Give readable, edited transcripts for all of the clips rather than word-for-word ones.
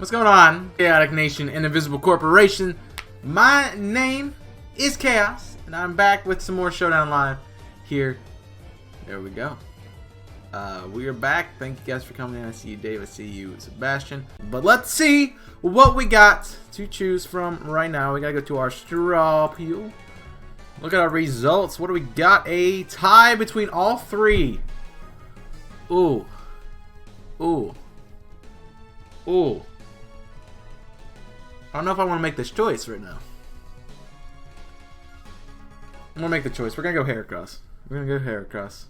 What's going on, Chaotic Nation and Invisible Corporation? My name is Chaos, and I'm back with some more Showdown Live here. There we go. We are back. Thank you guys for coming in. I see you, Dave. I see you, Sebastian. But let's see what we got to choose from right now. We gotta go to our straw peel. Look at our results. What do we got? A tie between all three. Ooh. Ooh. Ooh. I don't know if I want to make this choice right now. I'm going to make the choice. We're going to go Heracross. We're going to go Heracross.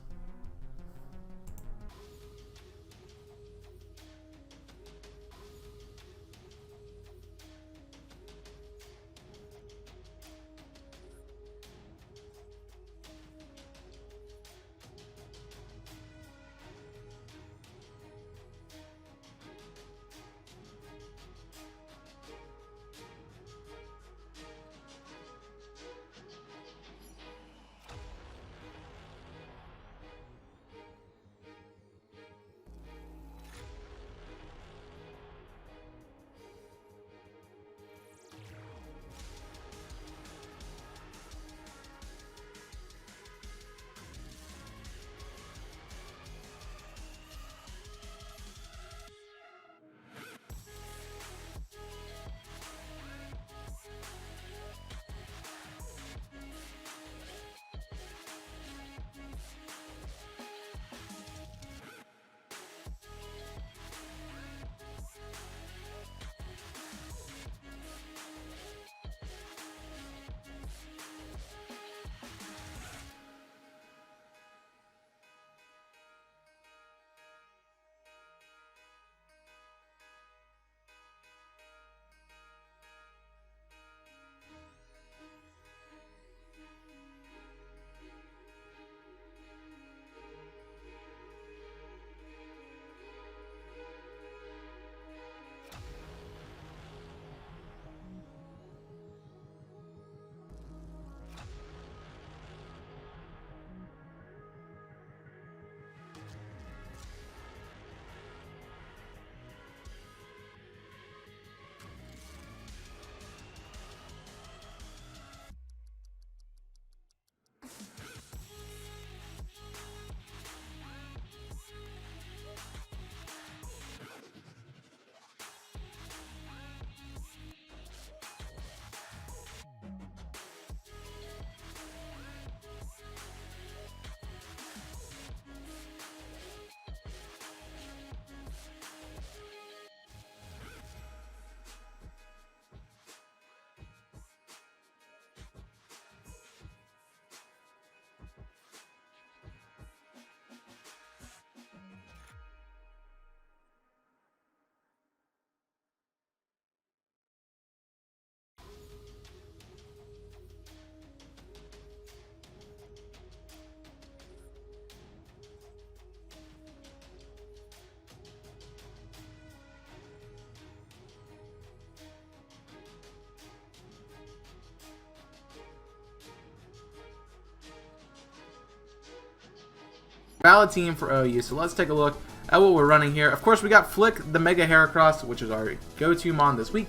Valid team for OU, so let's take a look at what we're running here. Of course, we got Flik, the Mega Heracross, which is our go-to mon this week.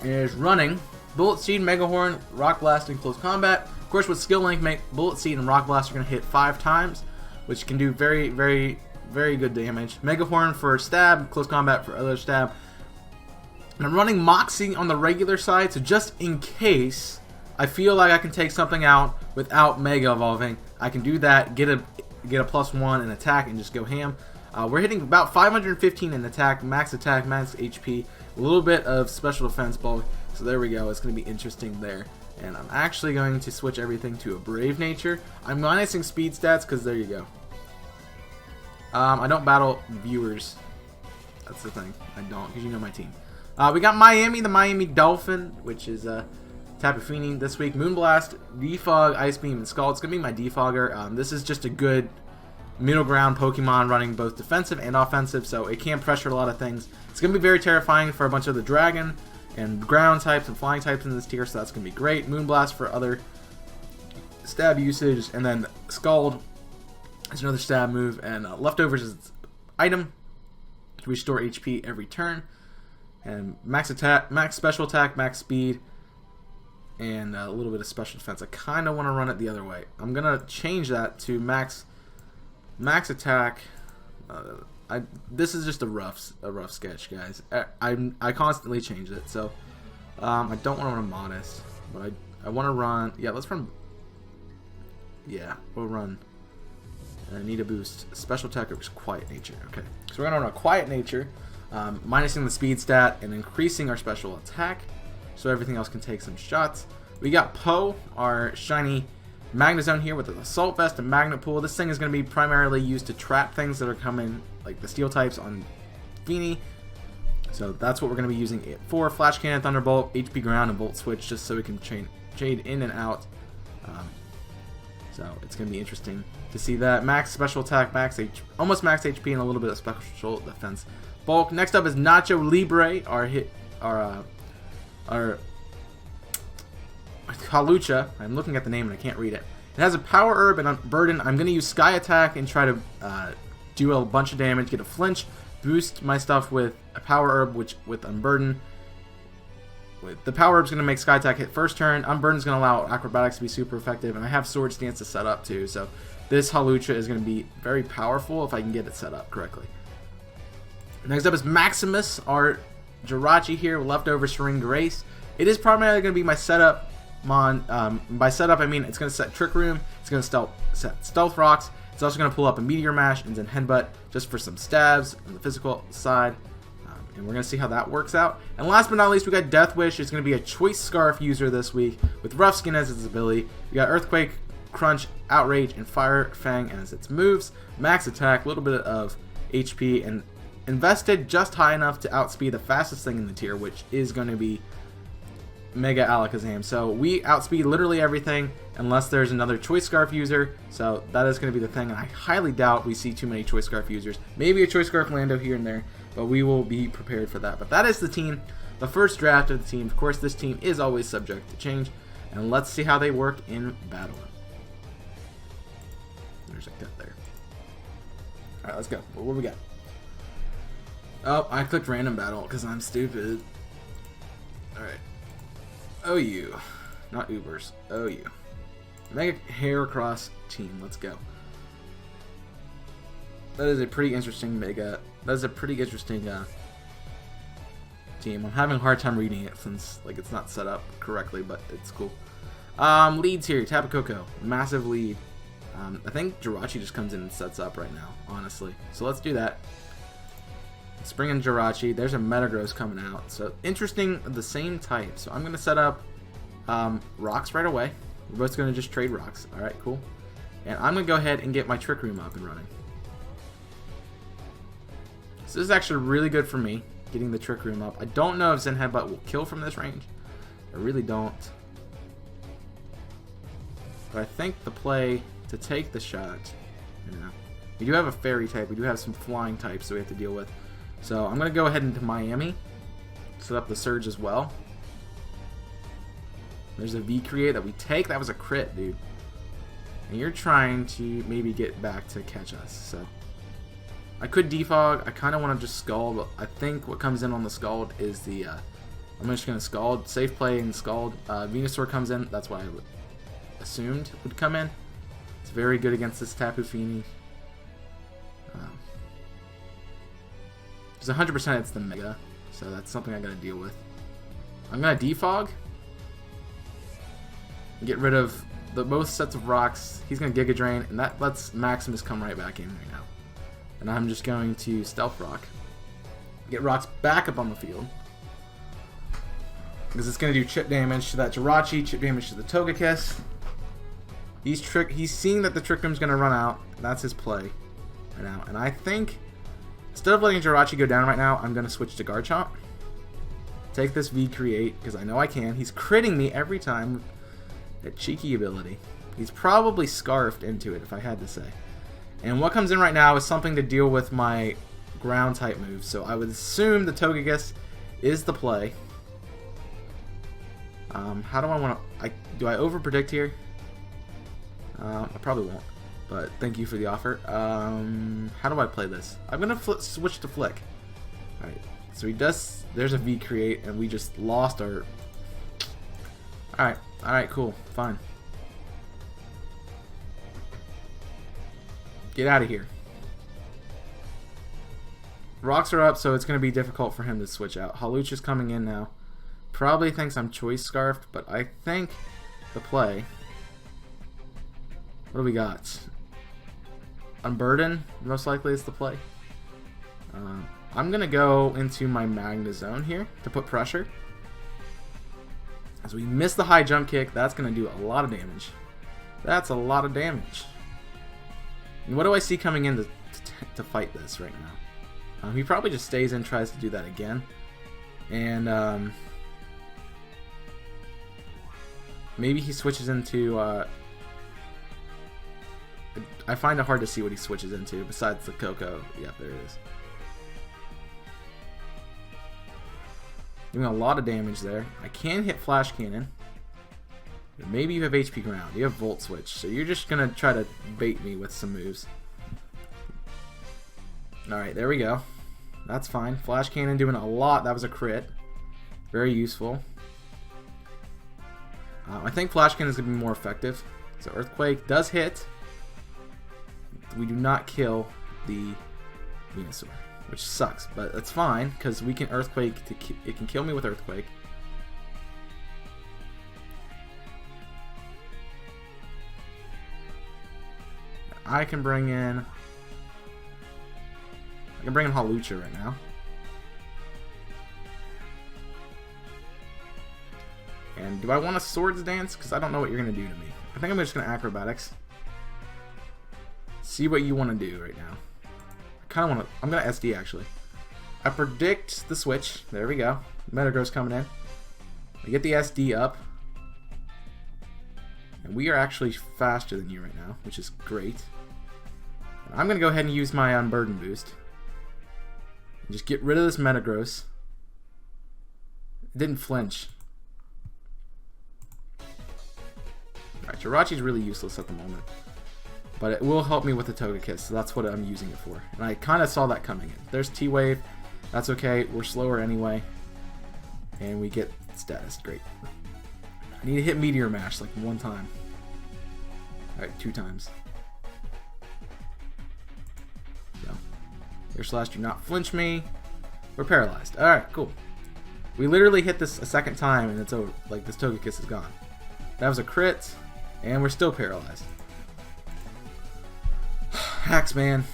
It is running Bullet Seed, Megahorn, Rock Blast, and Close Combat. Of course, with Skill Link, Bullet Seed and Rock Blast are going to hit 5 times, which can do very, very, very good damage. Megahorn for stab, Close Combat for other stab. And I'm running Moxie on the regular side, so just in case I feel like I can take something out without Mega Evolving, I can do that, get a +1 in attack, and just go ham. We're hitting about 515 in attack, max HP, a little bit of special defense bulk. So there we go. It's going to be interesting there. And I'm actually going to switch everything to a Brave Nature. I'm minusing speed stats because there you go. I don't battle viewers. That's the thing. I don't, because you know my team. We got Miami, the Miami Dolphin, which is Tapu Fini this week. Moonblast, Defog, Ice Beam, and Scald. It's going to be my Defogger. This is just a good middle ground Pokemon running both defensive and offensive, so it can pressure a lot of things. It's going to be very terrifying for a bunch of the Dragon and ground types and flying types in this tier, so that's going to be great. Moonblast for other stab usage, and then Scald is another stab move, and Leftovers is item. to restore HP every turn. And max attack, max special attack, max speed, and a little bit of special defense. I kind of want to run it the other way. I'm gonna change that to max attack. This is just a rough sketch, guys. I constantly change it, so I don't want to run modest, but I want to run. Yeah, let's run. Yeah, we'll run. I need a boost. Special attack or quiet nature. Okay, so we're gonna run a quiet nature, minusing the speed stat and increasing our special attack, so everything else can take some shots. We got Poe, our shiny Magnezone here with an Assault Vest and Magnet Pool. This thing is going to be primarily used to trap things that are coming, like the Steel types on Fini. So that's what we're going to be using it for. Flash Cannon, Thunderbolt, HP Ground, and Volt Switch, just so we can trade in and out. So it's going to be interesting to see that. Max special attack, almost max HP, and a little bit of special defense. Bulk. Next up is Nacho Libre, our Hawlucha. I'm looking at the name and I can't read it. It has a Power Herb and Unburden. I'm going to use Sky Attack and try to do a bunch of damage, get a flinch, boost my stuff with a Power Herb, which with Unburden. The Power Herb is going to make Sky Attack hit first turn. Unburden is going to allow Acrobatics to be super effective, and I have Sword Stance to set up too, so this Hawlucha is going to be very powerful if I can get it set up correctly. Next up is Maximus, our Jirachi here, Leftover Serene Grace. It is primarily going to be my setup. By setup, I mean it's going to set Trick Room, it's going to set Stealth Rocks, it's also going to pull up a Meteor Mash and then Headbutt just for some stabs on the physical side. And we're going to see how that works out. And last but not least, we got Death Wish. It's going to be a Choice Scarf user this week with Rough Skin as its ability. We got Earthquake, Crunch, Outrage, and Fire Fang as its moves. Max attack, a little bit of HP, and invested just high enough to outspeed the fastest thing in the tier, which is going to be Mega Alakazam. So we outspeed literally everything unless there's another Choice Scarf user. So that is going to be the thing, and I highly doubt we see too many Choice Scarf users. Maybe a Choice Scarf Lando here and there, but we will be prepared for that. But that is the team, the first draft of the team. Of course, this team is always subject to change, and let's see how they work in battle. There's a cut there. Alright, let's go. What do we got? Oh, I clicked random battle because I'm stupid. Alright. OU. Not Ubers. OU. Mega Heracross team. Let's go. That is a pretty interesting team. I'm having a hard time reading it since it's not set up correctly, but it's cool. Leads here. Tapu Koko. Massive lead. I think Jirachi just comes in and sets up right now, honestly. So let's do that. Let's bring in Jirachi. There's a Metagross coming out. So interesting, the same type. So I'm going to set up rocks right away. We're both going to just trade rocks. Alright, cool. And I'm going to go ahead and get my Trick Room up and running. So this is actually really good for me, getting the Trick Room up. I don't know if Zen Headbutt will kill from this range. I really don't. But I think the play to take the shot, we do have a fairy type, we do have some flying types that we have to deal with. So I'm going to go ahead into Miami, set up the Surge as well. There's a V-Create that we take. That was a crit, dude. And you're trying to maybe get back to catch us. So I could Defog. I kind of want to just Scald, but I think what comes in on the Scald is the... I'm just going to Scald. Safe play and Scald. Venusaur comes in. That's what I assumed would come in. It's very good against this Tapu Fini. Because 100% it's the Mega, so that's something I gotta deal with. I'm gonna Defog. Get rid of both sets of rocks. He's gonna Giga Drain, and that lets Maximus come right back in right now. And I'm just going to Stealth Rock. Get rocks back up on the field. Because it's gonna do chip damage to that Jirachi, chip damage to the Togekiss. He's seeing that the Trick Room's gonna run out. That's his play right now. And I think instead of letting Jirachi go down right now, I'm going to switch to Garchomp. Take this V-Create, because I know I can. He's critting me every time. That cheeky ability. He's probably Scarfed into it, if I had to say. And what comes in right now is something to deal with my ground-type moves. So I would assume the Togekiss is the play. How do I want to... Do I over-predict here? I probably won't. But thank you for the offer. How do I play this? I'm going to switch to Flik. Alright, so he does, there's a V create, and we just lost our... Alright, cool, fine. Get out of here. Rocks are up, so it's going to be difficult for him to switch out. Hawlucha's coming in now. Probably thinks I'm Choice Scarfed, but I think the play... What do we got? Unburden, most likely is the play. I'm going to go into my Magnezone here to put pressure. As we miss the high jump kick, that's going to do a lot of damage. That's a lot of damage. And what do I see coming in to fight this right now? He probably just stays in, tries to do that again. And maybe he switches into... I find it hard to see what he switches into besides the Coco. Yeah, there it is. Doing a lot of damage there. I can hit Flash Cannon. Maybe you have HP Ground. You have Volt Switch. So you're just going to try to bait me with some moves. Alright, there we go. That's fine. Flash Cannon doing a lot. That was a crit. Very useful. I think Flash Cannon is going to be more effective. So Earthquake does hit. We do not kill the Venusaur, which sucks, but it's fine because we can Earthquake. It can kill me with Earthquake. I can bring in Hawlucha right now. And do I want a Swords Dance? Because I don't know what you're going to do to me. I think I'm just going to Acrobatics. See what you want to do right now. I kind of want to... I'm going to SD, actually. I predict the switch. There we go. Metagross coming in. I get the SD up. And we are actually faster than you right now, which is great. And I'm going to go ahead and use my Unburden boost. And just get rid of this Metagross. It didn't flinch. Alright, Jirachi's really useless at the moment. But it will help me with the Togekiss, so that's what I'm using it for. And I kind of saw that coming in. There's T-Wave. That's okay. We're slower anyway. And we get status. Great. I need to hit Meteor Mash like one time. Alright, 2 times. No. Air Slash, do not flinch me. We're paralyzed. Alright, cool. We literally hit this a second time and it's over. Like, this Togekiss is gone. That was a crit. And we're still paralyzed. Hacks, man.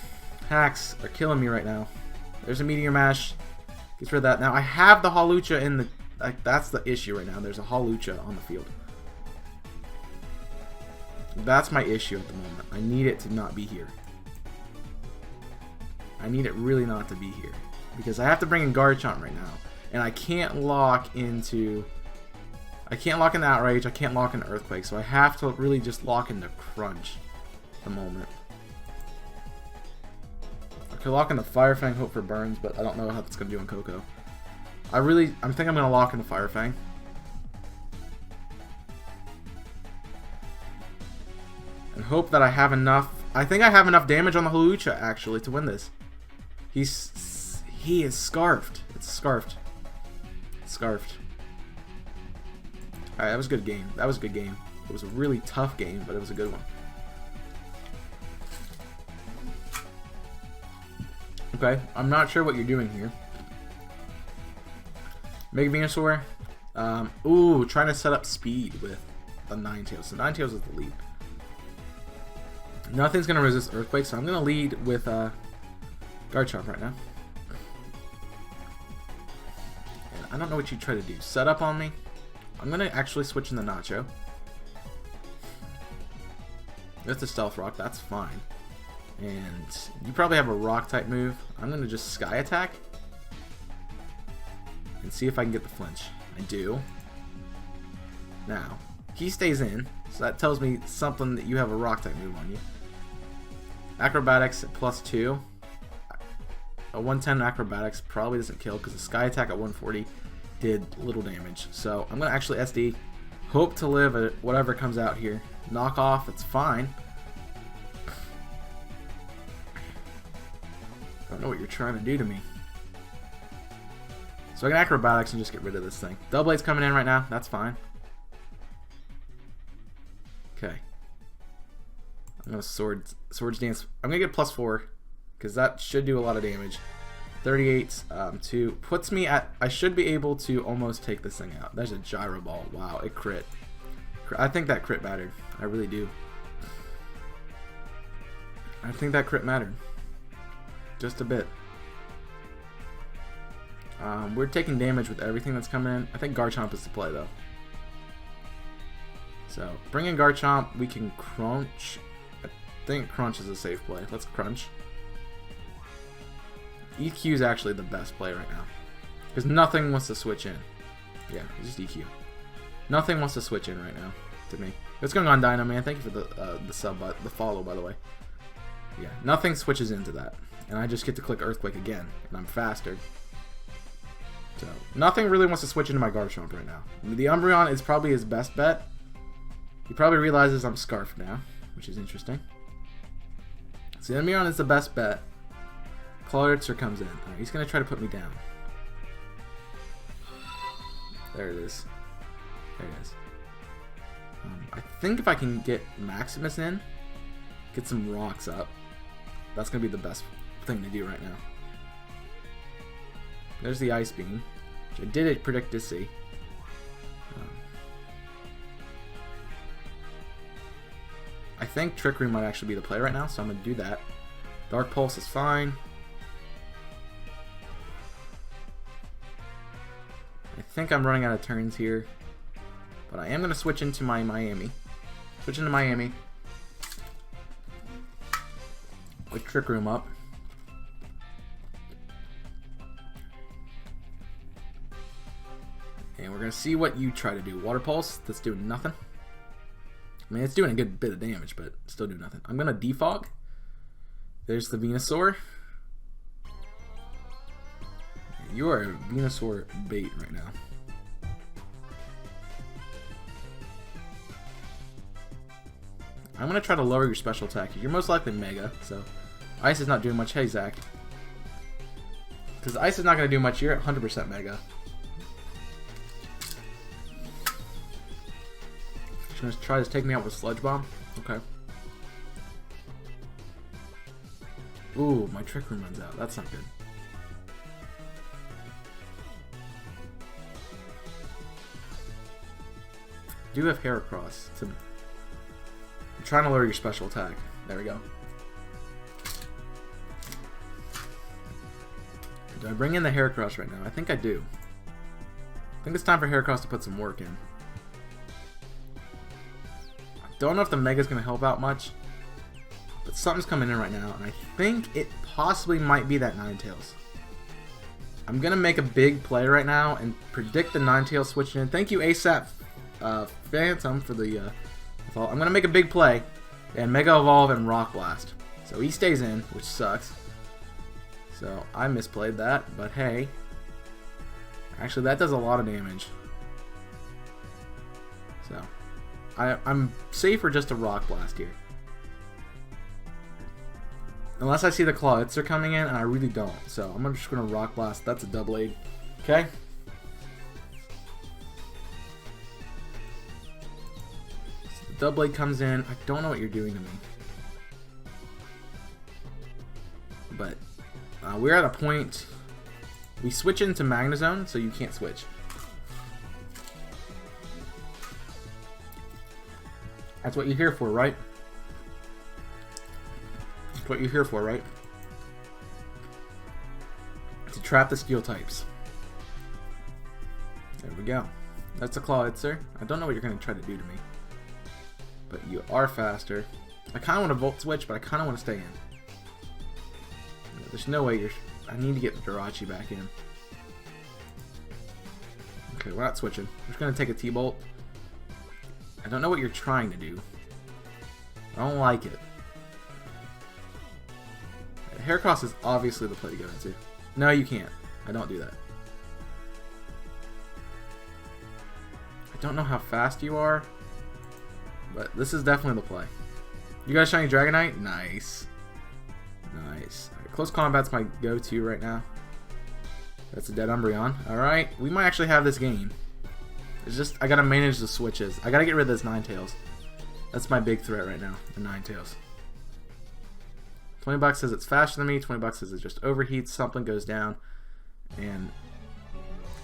Hacks are killing me right now. There's a Meteor Mash. Gets rid of that. Now, I have the Hawlucha in the... Like, that's the issue right now. There's a Hawlucha on the field. That's my issue at the moment. I need it to not be here. I need it really not to be here. Because I have to bring in Garchomp right now. And I can't lock into... I can't lock into Outrage. I can't lock into Earthquake. So I have to really just lock into Crunch at the moment. I could lock into Fire Fang, hope for burns, but I don't know how that's going to do on Coco. I think I'm going to lock into Fire Fang. And hope that I have enough. I think I have enough damage on the Hawlucha, actually, to win this. He is Scarfed. It's Scarfed. Scarfed. Alright, that was a good game. That was a good game. It was a really tough game, but it was a good one. Okay, I'm not sure what you're doing here. Mega Venusaur. Ooh, trying to set up speed with a Ninetales. So Ninetales is the lead. Nothing's going to resist Earthquake, so I'm going to lead with Garchomp right now. And I don't know what you try to do. Set up on me. I'm going to actually switch in the Nacho. That's a Stealth Rock. That's fine. And you probably have a Rock type move. I'm going to just Sky Attack. And see if I can get the flinch. I do. Now, he stays in. So that tells me something that you have a Rock type move on you. Acrobatics at +2. A 110 Acrobatics probably doesn't kill because the Sky Attack at 140 did little damage. So I'm going to actually SD. Hope to live at whatever comes out here. Knock off, it's fine. I don't know what you're trying to do to me. So I can Acrobatics and just get rid of this thing. Double Blade's coming in right now. That's fine. Okay. I'm going to Swords Dance. I'm going to get +4 because that should do a lot of damage. 38 2 puts me at... I should be able to almost take this thing out. There's a Gyro Ball. Wow, it crit. I think that crit mattered. I really do. I think that crit mattered. Just a bit. We're taking damage with everything that's coming in. I think Garchomp is the play, though. So, bring in Garchomp. We can Crunch. I think Crunch is a safe play. Let's Crunch. EQ is actually the best play right now. Because nothing wants to switch in. Yeah, just EQ. Nothing wants to switch in right now, to me. What's going on, Dino Man? Thank you for the sub, the follow, by the way. Yeah, nothing switches into that. And I just get to click Earthquake again. And I'm faster. So, nothing really wants to switch into my Garchomp right now. The Umbreon is probably his best bet. He probably realizes I'm Scarfed now, which is interesting. So, the Umbreon is the best bet. Clawitzer comes in. Alright, he's going to try to put me down. There it is. There it is. I think if I can get Maximus in, get some rocks up, that's going to be the best thing to do right now. There's the Ice Beam, which I did predict to see. I think Trick Room might actually be the play right now, so I'm going to do that. Dark Pulse is fine. I think I'm running out of turns here, but I am going to switch into my Miami. Switch into Miami. With Trick Room up. And we're going to see what you try to do. Water Pulse, that's doing nothing. I mean, it's doing a good bit of damage, but still doing nothing. I'm going to Defog. There's the Venusaur. You are a Venusaur bait right now. I'm going to try to lower your special attack. You're most likely Mega, so Ice is not doing much. Hey, Zach. Because Ice is not going to do much. You're at 100% Mega. She's going to try to take me out with Sludge Bomb. Okay. Ooh, my Trick Room runs out. That's not good. I do have Heracross. I'm trying to lower your special attack. There we go. Do I bring in the Heracross right now? I think I do. I think it's time for Heracross to put some work in. I don't know if the Mega's going to help out much, but something's coming in right now, and I think it possibly might be that Ninetales. I'm going to make a big play right now and predict the Ninetales switching in. Thank you, ASAP Phantom, for the fall. I'm going to make a big play and Mega Evolve and Rock Blast. So he stays in, which sucks. So I misplayed that, but hey. Actually, that does a lot of damage. So I'm safer just to Rock Blast here. Unless I see the Clawitzer coming in, and I really don't. So I'm just going to Rock Blast. That's a double aid. Okay? So the double aid comes in. I don't know what you're doing to me. But we're at a point. We switch into Magnezone, so you can't switch. That's what you're here for, right? That's what you're here for, right? To trap the steel types. There we go. That's a Clawitzer. I don't know what you're going to try to do to me. But you are faster. I kind of want to Volt Switch, but I kind of want to stay in. There's no way you're... I need to get Jirachi back in. Okay, we're not switching. We're just going to take a T-Bolt. I don't know what you're trying to do. I don't like it. Heracross is obviously the play to go into. No, you can't. I don't do that. I don't know how fast you are, but this is definitely the play. You got a shiny Dragonite? Nice. Nice. Right, close combat's my go-to right now. That's a dead Umbreon. Alright, we might actually have this game. It's just, I gotta manage the switches. I gotta get rid of this Ninetales. That's my big threat right now, the Ninetales. $20 says it's faster than me, $20 says it just overheats, something goes down. And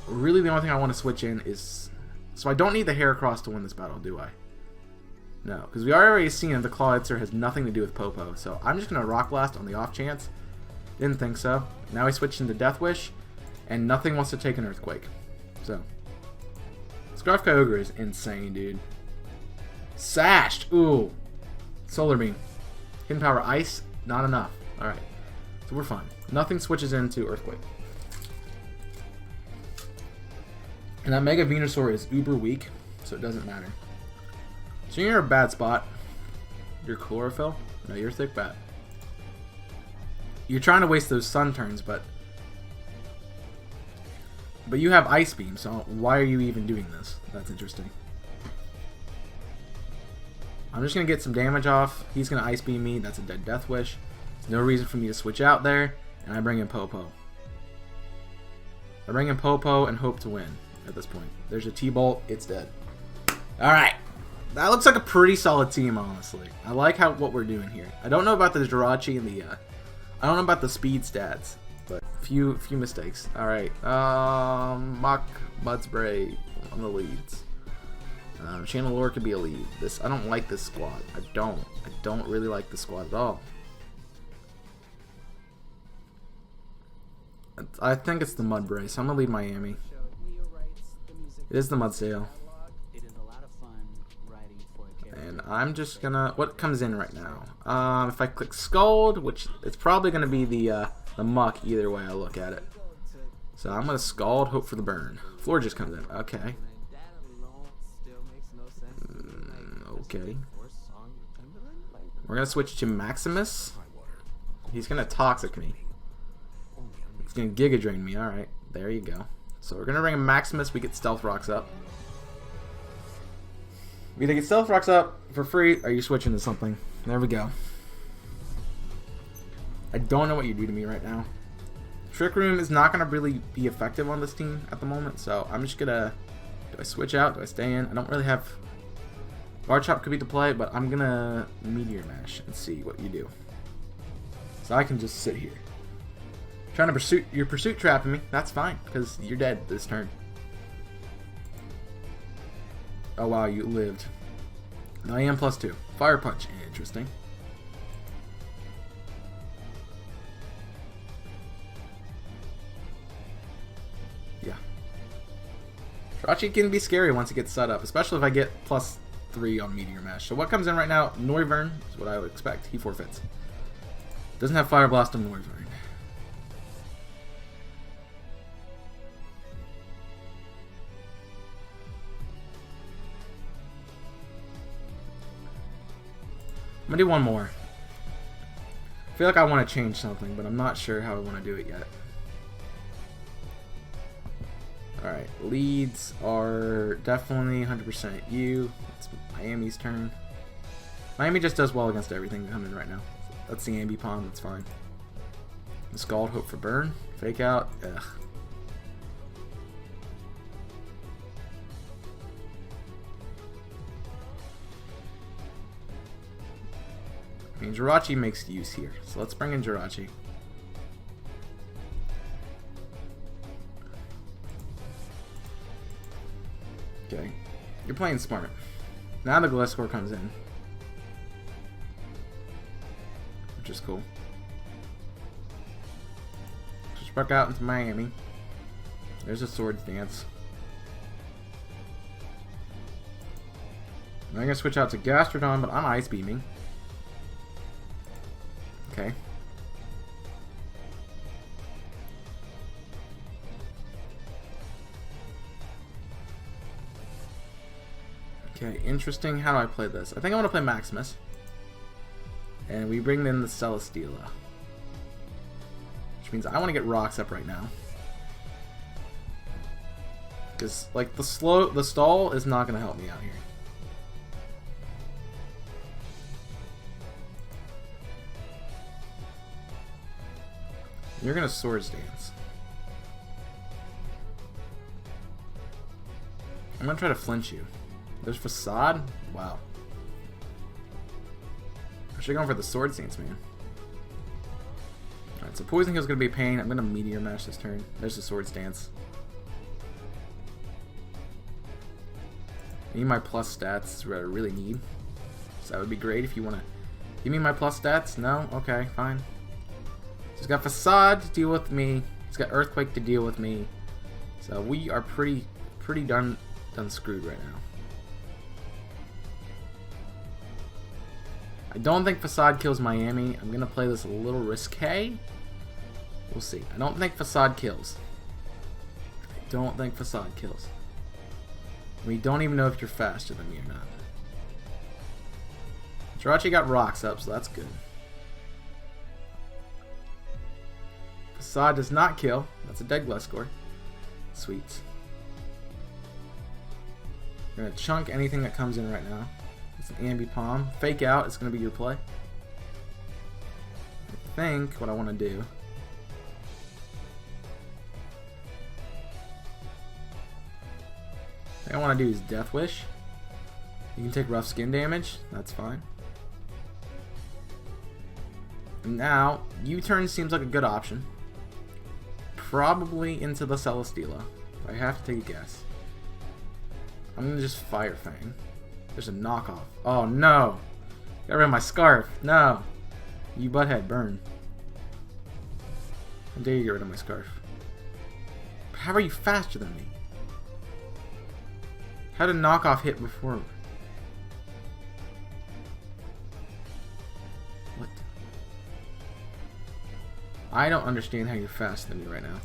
really the only thing I want to switch in is... So I don't need the Heracross to win this battle, do I? No, because we already seen the Clawitzer has nothing to do with Popo. So I'm just going to Rock Blast on the off chance. Didn't think so. Now he switched into Death Wish, and nothing wants to take an Earthquake. So, Scarf Kyogre is insane, dude. Sashed! Ooh. Solar Beam. Hidden Power Ice, not enough. Alright. So we're fine. Nothing switches into Earthquake. And that Mega Venusaur is uber weak, so it doesn't matter. So you're in a bad spot. You're Chlorophyll? No, you're Thick Bat. You're trying to waste those Sun turns, but you have Ice Beam, so why are you even doing this? That's interesting. I'm just going to get some damage off. He's going to Ice Beam me. That's a dead Death Wish. There's no reason for me to switch out there, and I bring in Popo. I bring in Popo and hope to win at this point. There's a T-Bolt. It's dead. Alright. That looks like a pretty solid team, honestly. I like what we're doing here. I don't know about the Jirachi and the... I don't know about the speed stats, but few mistakes. Alright. Mach Mud Spray on the leads. Chandelure could be a lead. I don't like this squad. I don't really like this squad at all. I think it's the Mudbray, so I'm gonna lead Miami. It is the Mudsdale. And I'm just gonna... What comes in right now? If I click Scald, which it's probably gonna be the Muck either way I look at it. So I'm gonna Scald, hope for the burn. Floor just comes in. Okay. Okay. We're gonna switch to Maximus. He's gonna Toxic me. He's gonna Giga Drain me. Alright, there you go. So we're gonna bring a Maximus, we get Stealth Rocks up. We either get Stealth Rocks up for free, or you switch into something. There we go. I don't know what you do to me right now. Trick Room is not gonna really be effective on this team at the moment, so I'm just gonna... Do I switch out? Do I stay in? I don't really have... Garchomp could be to play, but I'm gonna Meteor Mash and see what you do. So I can just sit here. Trying to pursuit... You're pursuit trapping me. That's fine, because you're dead this turn. Oh wow, you lived. I am +2. Fire Punch. Interesting. Yeah. Jirachi can be scary once it gets set up, especially if I get +3 on Meteor Mash. So what comes in right now? Noivern is what I would expect. He forfeits. Doesn't have Fire Blast on Noivern. I'm gonna do one more. I feel like I want to change something, but I'm not sure how I want to do it yet. Alright, leads are definitely 100% you. It's Miami's turn. Miami just does well against everything coming right now. That's the Ambipom, that's fine. The Scald, hope for burn. Fake out, ugh. I mean, Jirachi makes use here, so let's bring in Jirachi. Okay, you're playing smart. Now the Gliscor comes in, which is cool. Just back out into Miami. There's a Swords Dance. I'm gonna switch out to Gastrodon, but I'm Ice Beaming. Okay. Okay, interesting. How do I play this? I think I want to play Maximus. And we bring in the Celesteela. Which means I want to get rocks up right now. Because, like, the stall is not going to help me out here. You're gonna Swords Dance. I'm gonna try to flinch you. There's Facade? Wow. I should have gone for the Sword Stance, man. Alright, so Poison Heal's gonna be a pain. I'm gonna Meteor Mash this turn. There's the Sword Stance. I need my plus stats is what I really need. So that would be great if you wanna give me my plus stats. No? Okay, fine. So he's got Facade to deal with me. He's got Earthquake to deal with me. So we are pretty done screwed right now. I don't think Facade kills Miami. I'm gonna play this a little risque. We'll see. I don't think Facade kills. I don't think Facade kills. We don't even know if you're faster than me or not. Jirachi got rocks up, so that's good. Facade does not kill. That's a dead glass score. Sweet. We're gonna chunk anything that comes in right now. It's an Ambipom. Fake out. It's gonna be your play. I think what I want to do. What I want to do is Death Wish. You can take rough skin damage. That's fine. And now U-turn seems like a good option. Probably into the Celesteela. I have to take a guess. I'm gonna just Fire Fang. There's a knockoff. Oh no! Got rid of my scarf. No! You butthead, burn. How dare you get rid of my scarf? How are you faster than me? How did knockoff hit before? What? I don't understand how you're faster than me right now.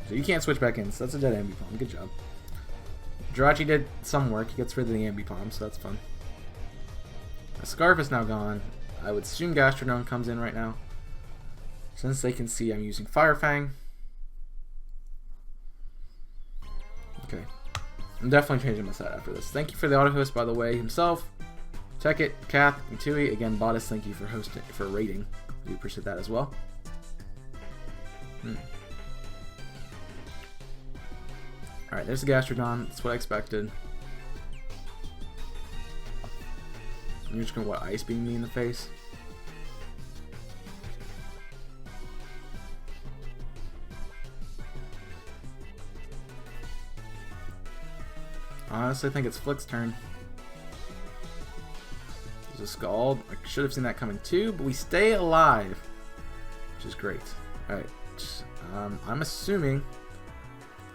So you can't switch back in, so that's a dead Ambipom. Good job. Jirachi did some work. He gets rid of the Ambipom, so that's fun. The Scarf is now gone. I would assume Gastrodon comes in right now. Since they can see I'm using Fire Fang. Okay. I'm definitely changing my set after this. Thank you for the auto host, by the way, himself. Check it, Kath, and Tui. Again, Bottas, thank you for hosting, for rating. We appreciate that as well. Alright, there's the Gastrodon. That's what I expected. And you're just gonna, what, Ice Beam me in the face? Honestly, I think it's Flik's turn. There's a Scald. I should have seen that coming too, but we stay alive, which is great. Alright, I'm assuming...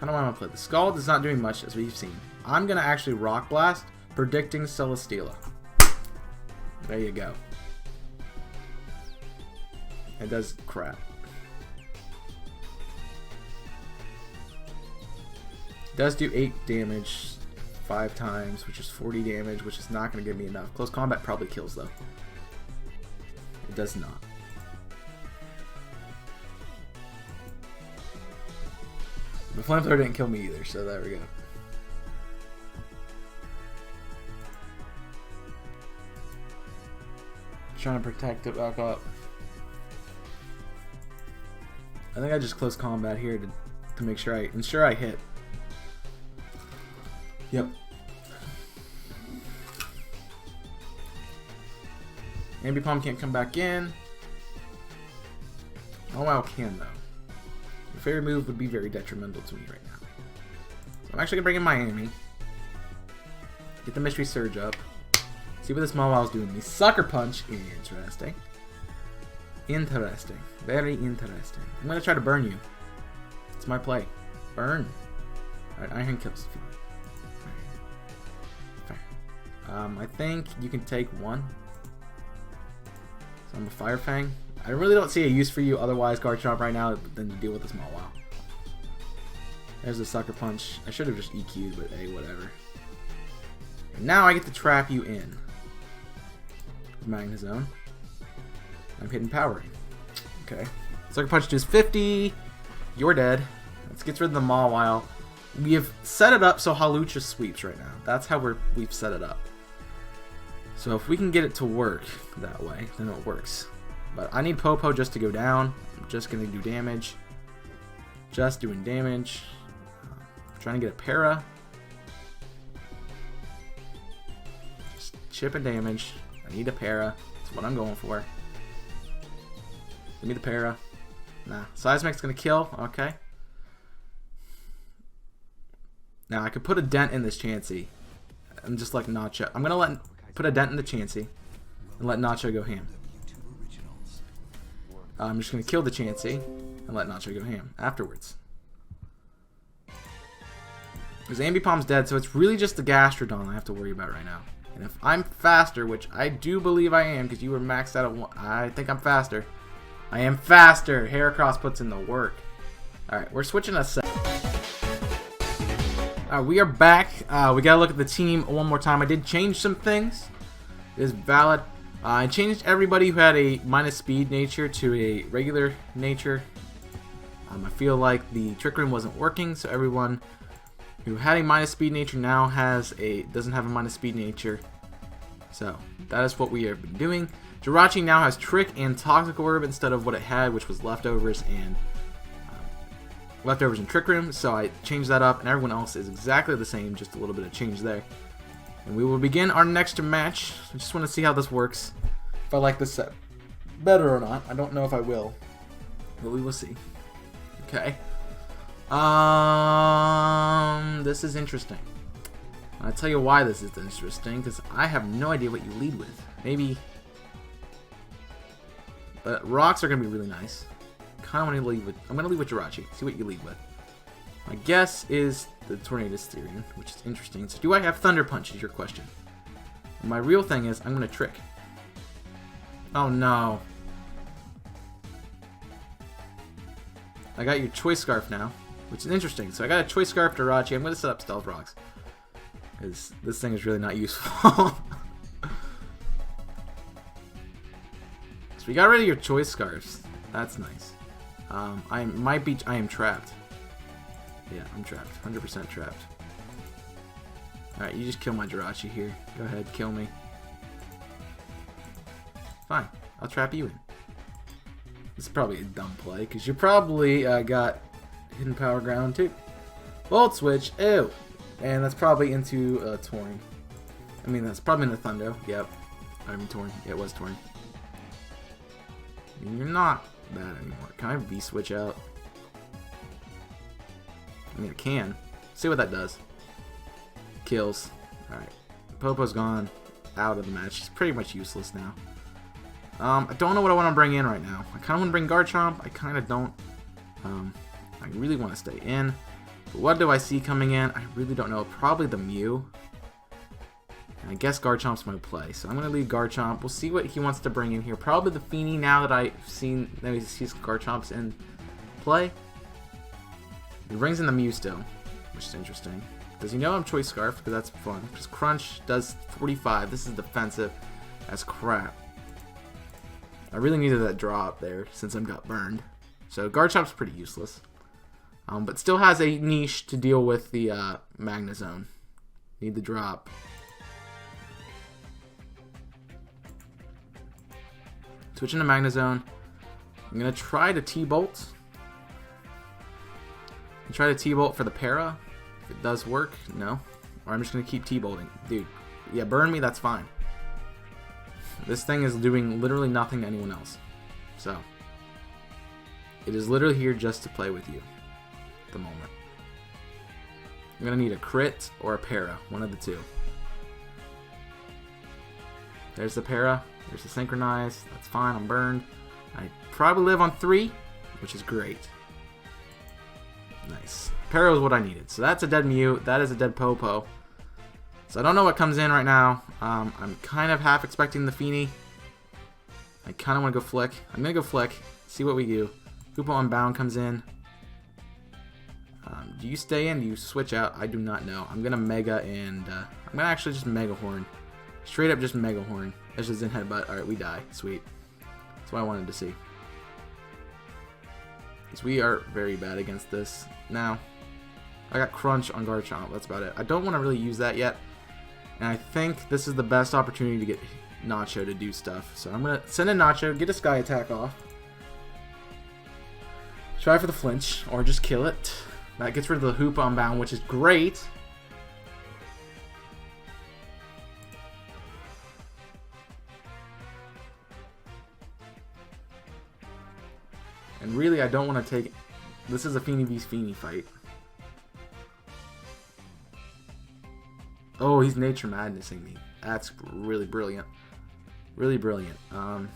How do I want to play? The Scald is not doing much, as we've seen. I'm going to actually Rock Blast, predicting Celesteela. There you go. It does crap. It does do 8 damage 5 times, which is 40 damage, which is not going to give me enough. Close combat probably kills, though. It does not. The Flamethrower didn't kill me either, so there we go. Trying to protect it back up. I think I just close combat here to make sure I hit. Yep. Ambipom can't come back in. Oh wow, can though. Your favorite move would be very detrimental to me right now. So I'm actually gonna bring in Miami. Get the Mystery Surge up. See what this Mawil's doing. The Sucker Punch. Interesting. Interesting. Very interesting. I'm gonna try to burn you. It's my play. Burn. Alright, Iron kills. I think you can take one. So I'm a Fire Fang. I really don't see a use for you otherwise, Guard Chomp, right now, than to deal with this Mawile. There's the Sucker Punch. I should have just EQ'd, but hey, whatever. And now I get to trap you in. Magnezone. I'm hitting Powering. Okay. Sucker Punch does 50. You're dead. Let's get rid of the Mawile. We have set it up so Hawlucha sweeps right now. That's how we've set it up. So if we can get it to work that way, then it works. But I need Popo just to go down. I'm just going to do damage. Just doing damage. Trying to get a para. Just chipping damage. I need a para. That's what I'm going for. Give me the para. Nah. Seismic's gonna kill. Okay. Now I could put a dent in this Chansey. And just like Nacho. I'm gonna put a dent in the Chansey. And let Nacho go ham. I'm just gonna kill the Chansey. And let Nacho go ham afterwards. Because Ambipom's dead, so it's really just the Gastrodon I have to worry about right now. And if I'm faster, which I do believe I am, because you were maxed out at 1, I think I'm faster. I am faster. Heracross puts in the work. Alright, we're switching a set. We are back. We gotta look at the team one more time. I did change some things. It is valid. I changed everybody who had a minus speed nature to a regular nature. I feel like the Trick Room wasn't working, so everyone who had a minus speed nature now doesn't have a minus speed nature. So that is what we have been doing. Jirachi now has Trick and Toxic Orb instead of what it had, which was Leftovers and Trick Room. So I changed that up, and everyone else is exactly the same, just a little bit of change there. And we will begin our next match. I just want to see how this works. If I like this set better or not. I don't know if I will, but we will see. Okay. This is interesting. I'll tell you why this is interesting, because I have no idea what you lead with. Maybe, but rocks are gonna be really nice. Kind of want to lead with. I'm gonna lead with Jirachi. See what you lead with. My guess is the Tornadus Therian, which is interesting. So do I have Thunder Punch? Is your question. And my real thing is I'm gonna Trick. Oh no. I got your Choice Scarf now, which is interesting. So I got a Choice Scarf Jirachi. I'm going to set up Stealth Rocks, because this thing is really not useful. So we got rid of your Choice Scarves. That's nice. I am trapped. Yeah, I'm trapped. 100% trapped. Alright, you just kill my Jirachi here. Go ahead, kill me. Fine, I'll trap you in. This is probably a dumb play, because you probably got Hidden Power Ground too. Volt Switch, ew! And that's probably into Torn. I mean, that's probably into Thundo. Yep. I mean, Torn. Yeah, it was Torn. I mean, you're not bad anymore. Can I V-Switch out? I mean, I can. See what that does. Kills. Alright. Popo's gone. Out of the match. He's pretty much useless now. I don't know what I want to bring in right now. I kind of want to bring Garchomp. I kind of don't. I really want to stay in. But what do I see coming in? I really don't know. Probably the Mew. And I guess Garchomp's my play. So I'm going to leave Garchomp. We'll see what he wants to bring in here. Probably the Fini now that I've seen that he sees Garchomp's in play. He brings in the Mew still, which is interesting. Does he know I'm Choice Scarf? Because that's fun. Because Crunch does 45. This is defensive as crap. I really needed that draw up there since I got burned. So Garchomp's pretty useless. But still has a niche to deal with the Magnezone. Need the drop. Switching to Magnezone. I'm going to try to T-Bolt. Try to T-Bolt for the para. If it does work, no. Or I'm just going to keep T-Bolting. Dude, yeah, burn me, that's fine. This thing is doing literally nothing to anyone else. So, it is literally here just to play with you at the moment. I'm going to need a crit or a para, one of the two. There's the para. There's the synchronize. That's fine, I'm burned. I probably live on 3, which is great. Nice. Para is what I needed. So that's a dead Mew. That is a dead Popo. So I don't know what comes in right now. I'm kind of half expecting the Fini. I kind of want to go Flik. I'm going to go Flik. See what we do. Hoopa Unbound comes in. Do you stay in? Do you switch out? I do not know. I'm going to Mega and... I'm going to actually just Megahorn. Straight up just Megahorn. That's just in Headbutt. Alright, we die. Sweet. That's what I wanted to see. Because we are very bad against this. Now, I got Crunch on Garchomp. That's about it. I don't want to really use that yet. And I think this is the best opportunity to get Nacho to do stuff. So I'm going to send in Nacho, get a Sky Attack off. Try for the flinch, or just kill it. That gets rid of the Hoop Unbound, which is great. And really, I don't want to take... This is a Fini vs Fini fight. Oh, he's Nature Madnessing me. That's really brilliant. Really brilliant. I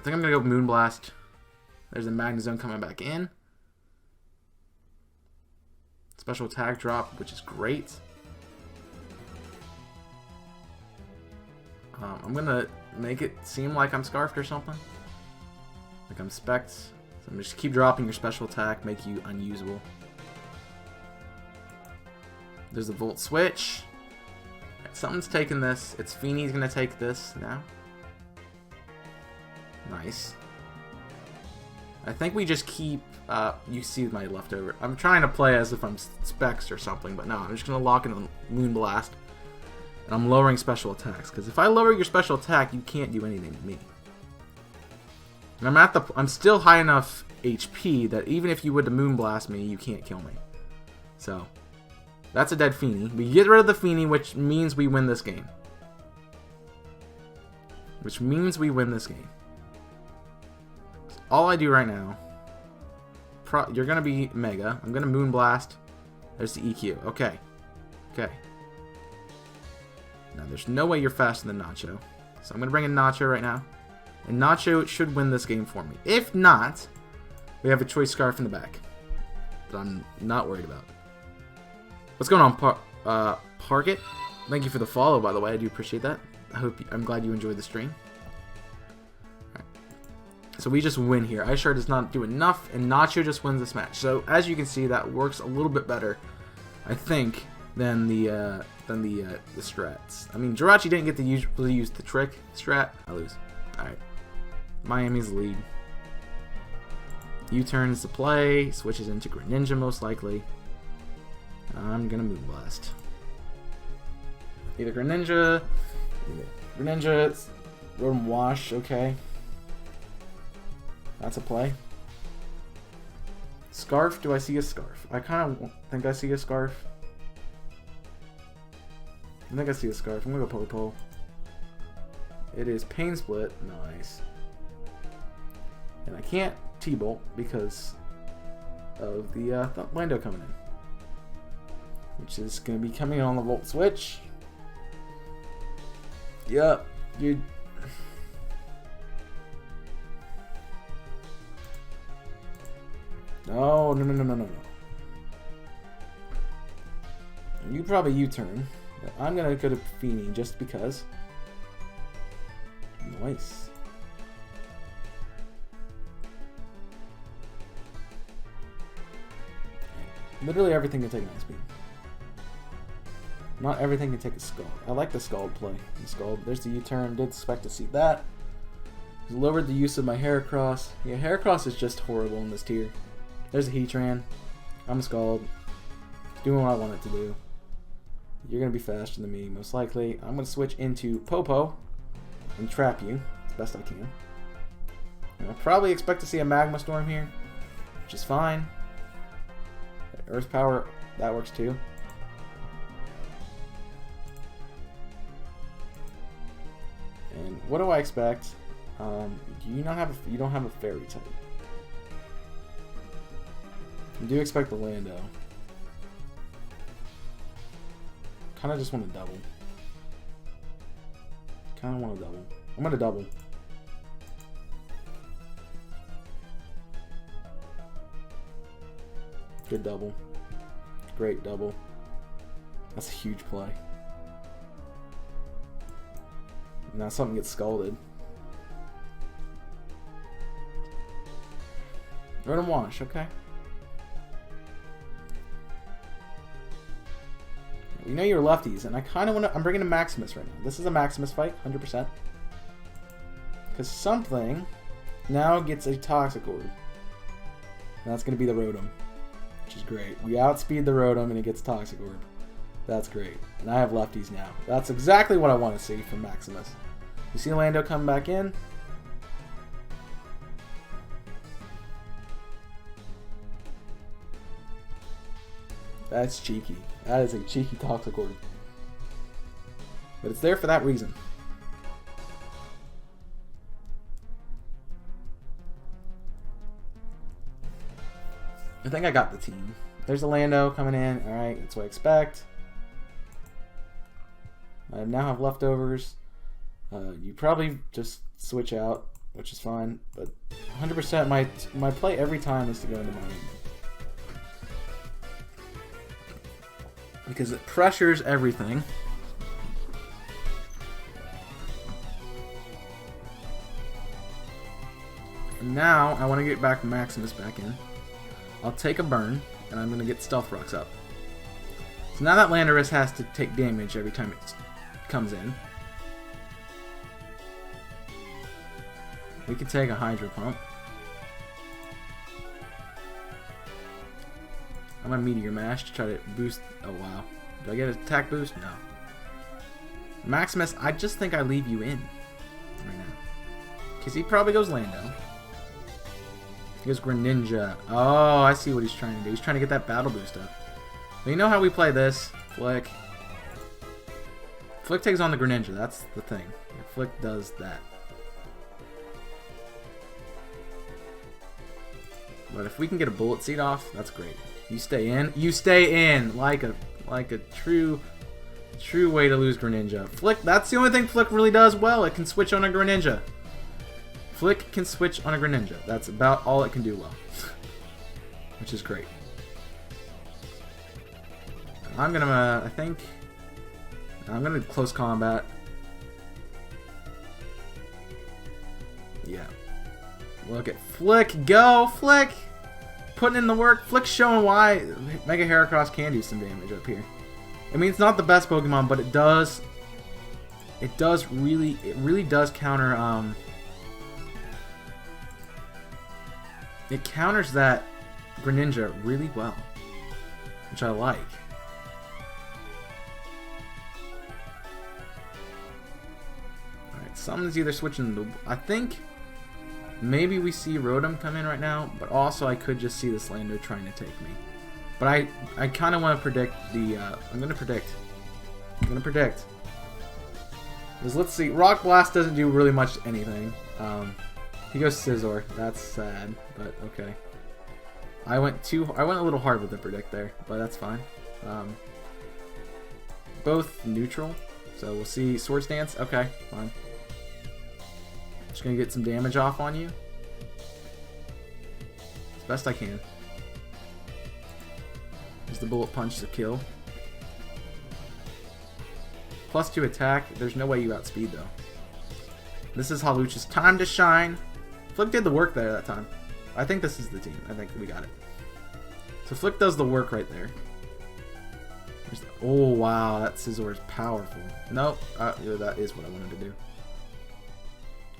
think I'm going to go Moonblast. There's a Magnezone coming back in. Special attack drop, which is great. I'm going to make it seem like I'm Scarfed or something. Like I'm Specs. So I'm just keep dropping your special attack, make you unusable. There's the Volt Switch. Right, something's taking this. It's Fini's going to take this now. Nice. I think we just keep... you see my leftover. I'm trying to play as if I'm Specs or something, but no, I'm just going to lock into Moonblast. And I'm lowering special attacks, because if I lower your special attack, you can't do anything to me. And I'm still high enough HP that even if you would to Moonblast me, you can't kill me. So, that's a dead Fini. We get rid of the Fini, which means we win this game. Which means we win this game. All I do right now, you're going to be Mega. I'm going to Moonblast. There's the EQ. Okay. Okay. Now, there's no way you're faster than Nacho. So I'm going to bring in Nacho right now. And Nacho should win this game for me. If not, we have a Choice Scarf in the back that I'm not worried about. What's going on, Parkit? Thank you for the follow, by the way. I do appreciate that. I'm glad you enjoyed the stream. So we just win here. Ice does not do enough, and Nacho just wins this match. So as you can see, that works a little bit better, I think, than the strats. I mean, Jirachi didn't get to use the trick strat. I lose. All right, Miami's the lead. U-turns the play, switches into Greninja most likely. I'm gonna Moonblast. Either Greninja, Rotom Wash. Okay. That's a play. Scarf, do I see a Scarf? I kind of think I see a Scarf. I think I see a Scarf. I'm going to go Popo. It is Pain Split. Nice. And I can't T-Bolt because of the Lando coming in. Which is going to be coming on the Volt Switch. Yep, dude. No. You probably U-turn. But I'm going to go to Fini just because. Nice. Literally everything can take an Ice Beam. Not everything can take a Scald. I like the Scald play. There's the U-turn. Did expect to see that. Lowered the use of my Heracross. Yeah, Heracross is just horrible in this tier. There's a Heatran. I'm Scald. Doing what I want it to do. You're going to be faster than me, most likely. I'm going to switch into Popo and trap you as best I can. And I'll probably expect to see a Magma Storm here, which is fine. Earth Power, that works too. And what do I expect? You don't have a Fairy type. I do expect the Lando. Kind of just want to double. I'm going to double. Good double. Great double. That's a huge play. Now something gets scalded. Rotom Wash, okay. We know you're lefties, and I kind of want to... I'm bringing a Maximus right now. This is a Maximus fight, 100%. Because something now gets a Toxic Orb. And that's going to be the Rotom, which is great. We outspeed the Rotom, and it gets Toxic Orb. That's great. And I have lefties now. That's exactly what I want to see from Maximus. You see Lando coming back in? That's cheeky. That is a cheeky Toxic Orb. But it's there for that reason. I think I got the team. There's a Lando coming in. Alright, that's what I expect. I now have leftovers. You probably just switch out, which is fine. But 100% my play every time is to go into my game. Because it pressures everything. And now I want to get back Maximus back in. I'll take a burn, and I'm going to get Stealth Rocks up. So now that Landorus has to take damage every time it comes in. We can take a Hydro Pump. I'm going to Meteor Mash to try to boost... Oh, wow. Do I get an attack boost? No. Maximus, I just think I leave you in right now. Because he probably goes Lando. He goes Greninja. Oh, I see what he's trying to do. He's trying to get that battle boost up. But you know how we play this? Flik. Flik takes on the Greninja. That's the thing. Flik does that. But if we can get a Bullet Seed off, that's great. You stay in. You stay in like a true way to lose Greninja. Flik, that's the only thing Flik really does well. It can switch on a Greninja. Flik can switch on a Greninja. That's about all it can do well. Which is great. I'm gonna, I think, I'm gonna close combat. Yeah. Look at Flik. Go, Flik! Putting in the work. Flik's showing why Mega Heracross can do some damage up here. I mean, it's not the best Pokemon, but it really does counter, it counters that Greninja really well, which I like. Alright, something's either switching to... I think maybe we see Rotom come in right now, but also I could just see this Lando trying to take me. But I kind of want to predict the... I'm going to predict. Because let's see, Rock Blast doesn't do really much anything. He goes Scizor. That's sad, but okay. I went a little hard with the predict there, but that's fine. Both neutral, so we'll see. Swords Dance. Okay, fine. Just gonna get some damage off on you as best I can. Use the Bullet Punch to kill. +2 attack. There's no way you outspeed though. This is Hawlucha's time to shine. Flik did the work there that time. I think this is the team. I think we got it. So Flik does the work right there. Oh wow, that Scizor is powerful. Nope, that is what I wanted to do.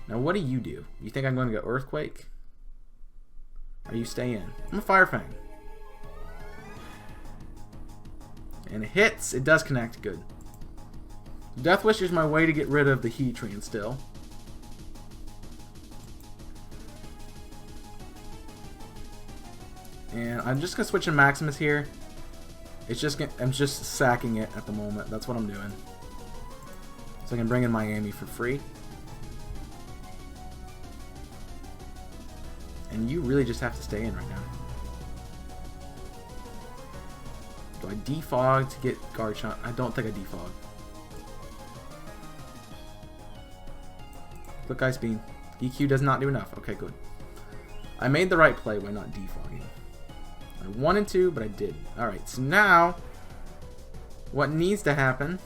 Now what do? You think I'm going to go Earthquake? Or you stay in? I'm a Fire Fang. And it hits. It does connect. Good. Death Wish is my way to get rid of the Heatran still. And I'm just gonna switch in Maximus here. It's just I'm just sacking it at the moment. That's what I'm doing. So I can bring in Miami for free. And you really just have to stay in right now. Do I defog to get Garchomp? I don't think I defog. Look, Ice Beam. DQ does not do enough. Okay, good. I made the right play by not defogging. I wanted to, but I didn't. Alright, so now what needs to happen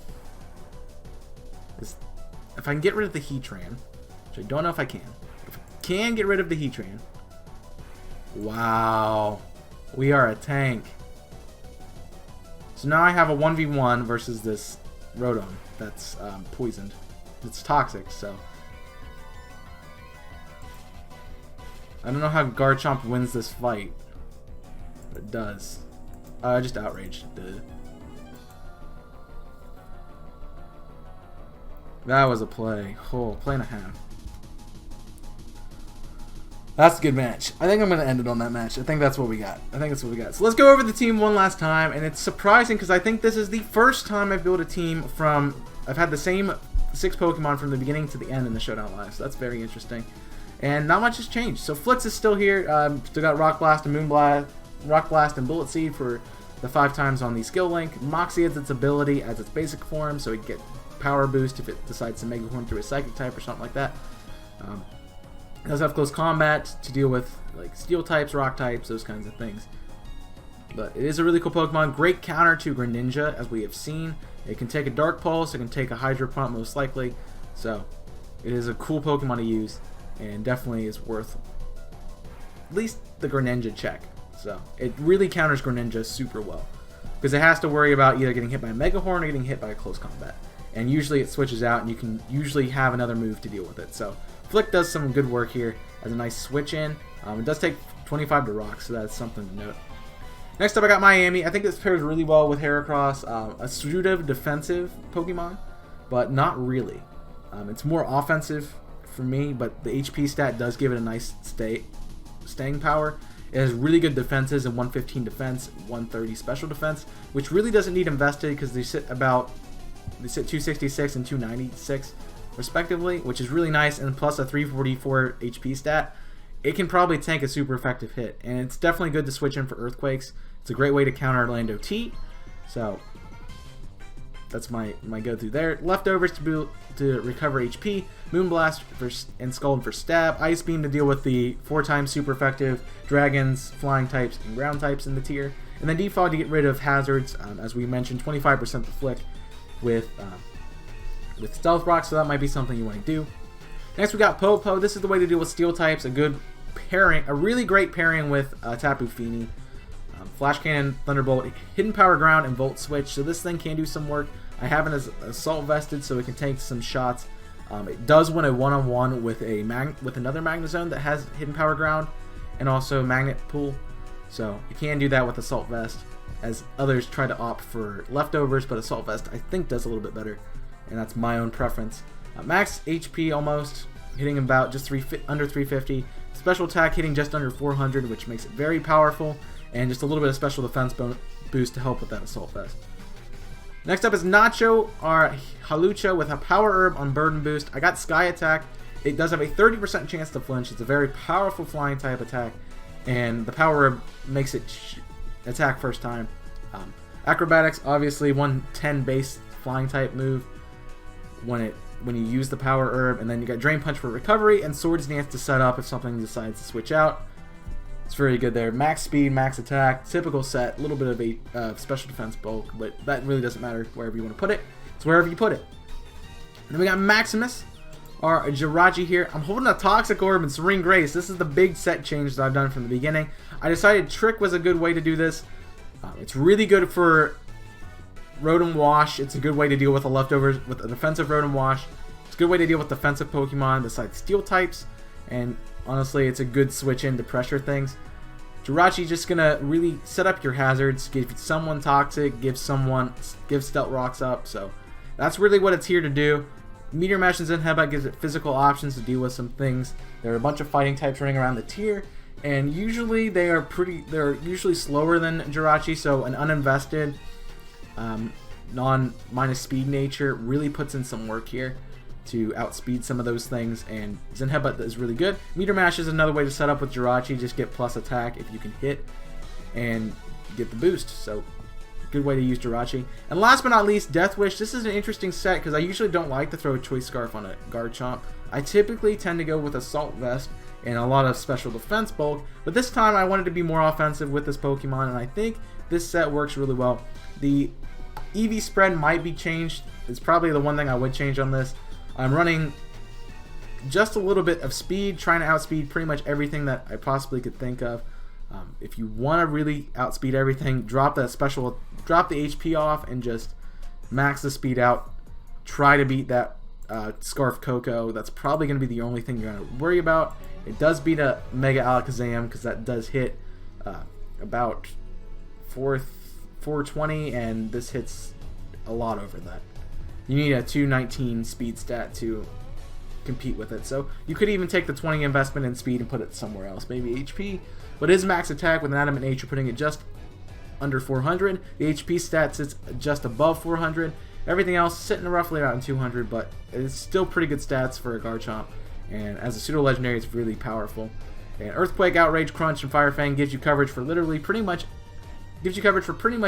is if I can get rid of the Heatran, which I don't know if I can. If I can get rid of the Heatran. Wow. We are a tank. So now I have a 1v1 versus this Rotom that's poisoned. It's toxic, so I don't know how Garchomp wins this fight. But it does. I just outraged. Duh. That was a play. Oh, play and a half. That's a good match. I think I'm going to end it on that match. I think that's what we got. So let's go over the team one last time. And it's surprising because I think this is the first time I've built a team from... I've had the same 6 Pokemon from the beginning to the end in the Showdown Live. So that's very interesting. And not much has changed. So Flik is still here. Still got Rock Blast and Moonblast. Rock Blast and Bullet Seed for the 5 times on the Skill Link. Moxie has its ability as its basic form. So it get power boost if it decides to Megahorn through a Psychic type or something like that. It does have close combat to deal with like steel types, rock types, those kinds of things. But it is a really cool Pokemon. Great counter to Greninja, as we have seen. It can take a Dark Pulse, it can take a Hydro Pump most likely. So it is a cool Pokemon to use and definitely is worth at least the Greninja check. So it really counters Greninja super well. Because it has to worry about either getting hit by a Megahorn or getting hit by a close combat. And usually it switches out and you can usually have another move to deal with it. So Flik does some good work here as a nice switch in. It does take 25 to rock, so that's something to note. Next up, I got Miami. I think this pairs really well with Heracross. A suitive defensive Pokemon, but not really. It's more offensive for me, but the HP stat does give it a nice staying power. It has really good defenses and 115 defense, 130 special defense, which really doesn't need invested because they sit 266 and 296 respectively, which is really nice, and plus a 344 HP stat. It can probably tank a super effective hit, and it's definitely good to switch in for Earthquakes. It's a great way to counter Orlando T, so that's my go-to there. Leftovers to recover HP, Moonblast and Scald for stab, Ice Beam to deal with the 4 times super effective dragons, flying types, and ground types in the tier, and then Defog to get rid of hazards, as we mentioned, 25% to Flik with Stealth Rock, so that might be something you want to do. Next we got Popo. This is the way to deal with steel types. A good pairing, a really great pairing with Tapu Fini. Flash Cannon, Thunderbolt, Hidden Power Ground, and Volt Switch. So this thing can do some work. I have it as Assault Vested, so it can take some shots. It does win a one-on-one with another Magnezone that has Hidden Power Ground and also Magnet Pool. So you can do that with Assault Vest, as others try to opt for Leftovers, but Assault Vest I think does a little bit better. And that's my own preference. Max HP almost, hitting about just under 350. Special attack hitting just under 400, which makes it very powerful. And just a little bit of special defense boost to help with that Assault Vest. Next up is Nacho, our Hawlucha with a Power Herb on Burden Boost. I got Sky Attack. It does have a 30% chance to flinch. It's a very powerful flying type attack. And the Power Herb makes it attack first time. Acrobatics, obviously 110 base flying type move when you use the Power Herb, and then you got Drain Punch for recovery and Swords Dance to set up if something decides to switch out. It's very good there. Max speed, max attack, typical set, a little bit of a special defense bulk, but that really doesn't matter wherever you want to put it. It's wherever you put it. And then we got Maximus, our Jirachi here. I'm holding a Toxic Orb and Serene Grace. This is the big set change that I've done from the beginning. I decided Trick was a good way to do this. It's really good for Rotom Wash. It's a good way to deal with the leftovers with a defensive Rotom Wash. It's a good way to deal with defensive Pokemon besides steel types, and honestly it's a good switch in to pressure things. Jirachi just gonna really set up your hazards, give someone Toxic, give Stealth Rocks up, so that's really what it's here to do. Meteor Mash and Zen Headbutt gives it physical options to deal with some things. There are a bunch of fighting types running around the tier, and usually they're usually slower than Jirachi, so an uninvested non-minus speed nature really puts in some work here to outspeed some of those things, and Zen Headbutt is really good. Meteor Mash is another way to set up with Jirachi, just get plus attack if you can hit and get the boost, so good way to use Jirachi. And last but not least, Death Wish. This is an interesting set because I usually don't like to throw a Choice Scarf on a Garchomp. I typically tend to go with Assault Vest and a lot of special defense bulk, but this time I wanted to be more offensive with this Pokemon, and I think this set works really well. The EV spread might be changed. It's probably the one thing I would change on this. I'm running just a little bit of speed, trying to outspeed pretty much everything that I possibly could think of. If you want to really outspeed everything, drop the HP off and just max the speed out. Try to beat that Scarf Coco. That's probably going to be the only thing you're going to worry about. It does beat a Mega Alakazam because that does hit about 420, and this hits a lot over that. You need a 219 speed stat to compete with it. So you could even take the 20 investment in speed and put it somewhere else, maybe HP. But his max attack with an Adamant Nature putting it just under 400. The HP stat sits just above 400. Everything else sitting roughly around 200, but it's still pretty good stats for a Garchomp. And as a pseudo legendary, it's really powerful. And Earthquake, Outrage, Crunch, and Fire Fang gives you coverage for pretty much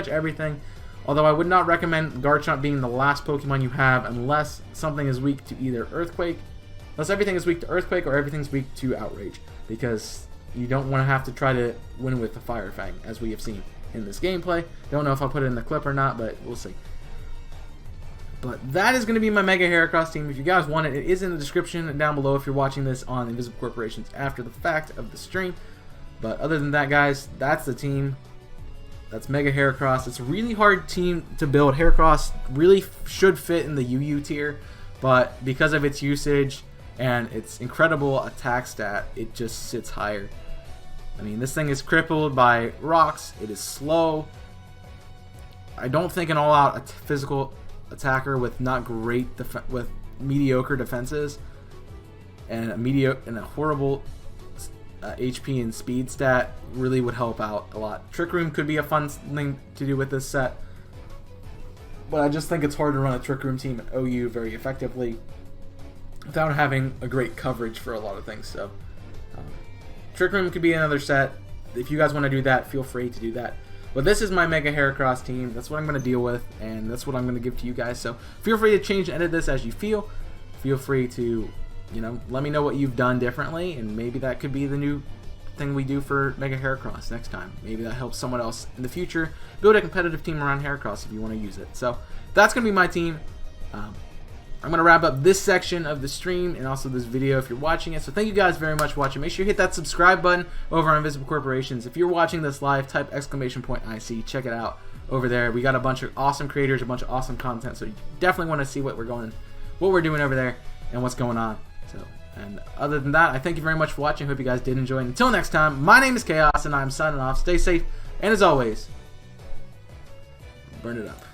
everything. Although I would not recommend Garchomp being the last Pokemon you have unless something is weak to either Earthquake, unless everything is weak to Earthquake or everything's weak to Outrage, because you don't want to have to try to win with the Fire Fang, as we have seen in this gameplay. Don't know if I'll put it in the clip or not, but we'll see. But that is going to be my Mega Heracross team. If you guys want it, it is in the description down below if you're watching this on Invisible Corporations after the fact of the stream. But other than that, guys, that's the team. That's Mega Heracross. It's a really hard team to build. Heracross really should fit in the UU tier, but because of its usage and its incredible attack stat, it just sits higher. I mean, this thing is crippled by rocks. It is slow. I don't think an all-out physical attacker with not great with mediocre defenses and a horrible HP and speed stat really would help out a lot. Trick Room could be a fun thing to do with this set, but I just think it's hard to run a Trick Room team at OU very effectively without having a great coverage for a lot of things. So Trick Room could be another set. If you guys want to do that, feel free to do that. But this is my Mega Heracross team. That's what I'm going to deal with, and that's what I'm going to give to you guys. So feel free to change and edit this as you feel. Feel free to, let me know what you've done differently, and maybe that could be the new thing we do for Mega Heracross next time. Maybe that helps someone else in the future build a competitive team around Heracross if you want to use it. So that's going to be my team. I'm going to wrap up this section of the stream and also this video if you're watching it. So thank you guys very much for watching. Make sure you hit that subscribe button over on Invisible Corporations. If you're watching this live, type !IC. Check it out over there. We got a bunch of awesome creators, a bunch of awesome content. So you definitely want to see what we're doing over there and what's going on. So, and other than that, I thank you very much for watching. Hope you guys did enjoy. And until next time, my name is Chaos and I'm signing off. Stay safe, and as always, burn it up.